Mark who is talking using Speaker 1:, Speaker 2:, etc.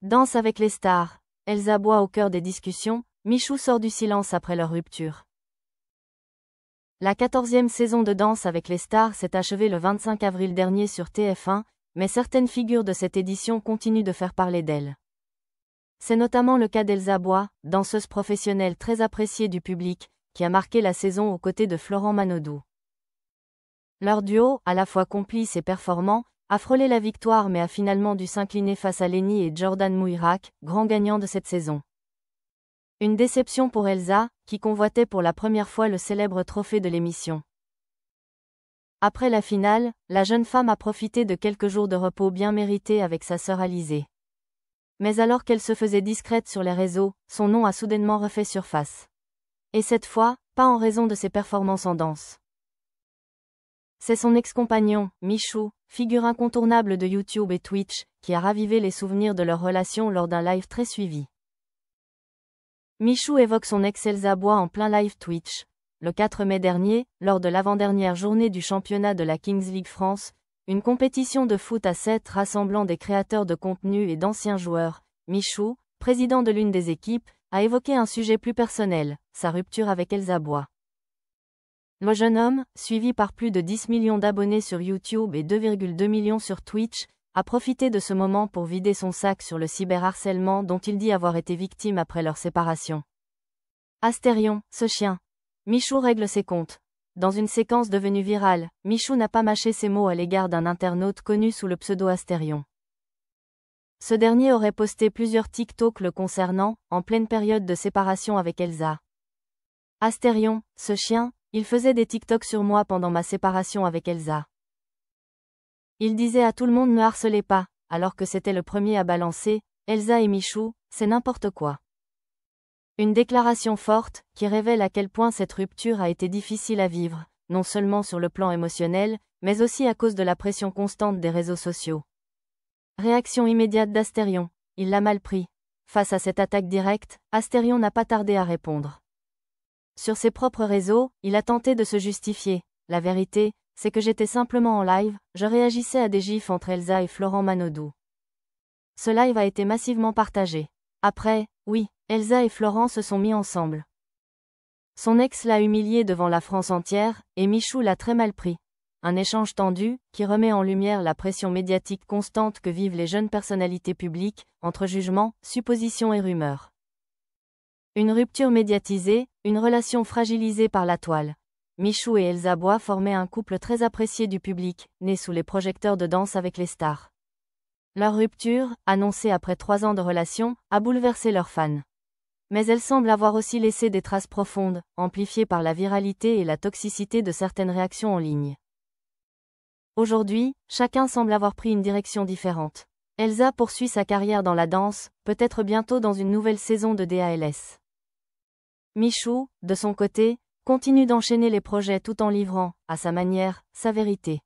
Speaker 1: Danse avec les stars. Elsa Bois au cœur des discussions, Michou sort du silence après leur rupture. La 14e saison de Danse avec les stars s'est achevée le 25 avril dernier sur TF1, mais certaines figures de cette édition continuent de faire parler d'elle. C'est notamment le cas d'Elsa Bois, danseuse professionnelle très appréciée du public, qui a marqué la saison aux côtés de Florent Manodou. Leur duo, à la fois complice et performant, a frôlé la victoire mais a finalement dû s'incliner face à Lenny et Jordan Mouirak, grands gagnants de cette saison. Une déception pour Elsa, qui convoitait pour la première fois le célèbre trophée de l'émission. Après la finale, la jeune femme a profité de quelques jours de repos bien mérités avec sa sœur Alizée. Mais alors qu'elle se faisait discrète sur les réseaux, son nom a soudainement refait surface. Et cette fois, pas en raison de ses performances en danse. C'est son ex-compagnon, Michou, figure incontournable de YouTube et Twitch, qui a ravivé les souvenirs de leur relation lors d'un live très suivi. Michou évoque son ex Elsa Bois en plein live Twitch, le 4 mai dernier, lors de l'avant-dernière journée du championnat de la Kings League France, une compétition de foot à 7 rassemblant des créateurs de contenu et d'anciens joueurs. Michou, président de l'une des équipes, a évoqué un sujet plus personnel, sa rupture avec Elsa Bois. Le jeune homme, suivi par plus de 10 millions d'abonnés sur YouTube et 2,2 millions sur Twitch, a profité de ce moment pour vider son sac sur le cyberharcèlement dont il dit avoir été victime après leur séparation. Astérion, ce chien. Michou règle ses comptes. Dans une séquence devenue virale, Michou n'a pas mâché ses mots à l'égard d'un internaute connu sous le pseudo Astérion. Ce dernier aurait posté plusieurs TikTok le concernant, en pleine période de séparation avec Elsa. Astérion, ce chien, il faisait des TikTok sur moi pendant ma séparation avec Elsa. Il disait à tout le monde ne harcelez pas, alors que c'était le premier à balancer, Elsa et Michou, c'est n'importe quoi. Une déclaration forte, qui révèle à quel point cette rupture a été difficile à vivre, non seulement sur le plan émotionnel, mais aussi à cause de la pression constante des réseaux sociaux. Réaction immédiate d'Astérion, il l'a mal pris. Face à cette attaque directe, Astérion n'a pas tardé à répondre. Sur ses propres réseaux, il a tenté de se justifier. La vérité, c'est que j'étais simplement en live, je réagissais à des gifs entre Elsa et Florent Manodou. Ce live a été massivement partagé. Après, oui, Elsa et Florent se sont mis ensemble. Son ex l'a humilié devant la France entière, et Michou l'a très mal pris. Un échange tendu, qui remet en lumière la pression médiatique constante que vivent les jeunes personnalités publiques, entre jugements, suppositions et rumeurs. Une rupture médiatisée, une relation fragilisée par la toile. Michou et Elsa Bois formaient un couple très apprécié du public, né sous les projecteurs de Danse avec les stars. Leur rupture, annoncée après 3 ans de relation, a bouleversé leurs fans. Mais elle semble avoir aussi laissé des traces profondes, amplifiées par la viralité et la toxicité de certaines réactions en ligne. Aujourd'hui, chacun semble avoir pris une direction différente. Elsa poursuit sa carrière dans la danse, peut-être bientôt dans une nouvelle saison de DALS. Michou, de son côté, continue d'enchaîner les projets tout en livrant, à sa manière, sa vérité.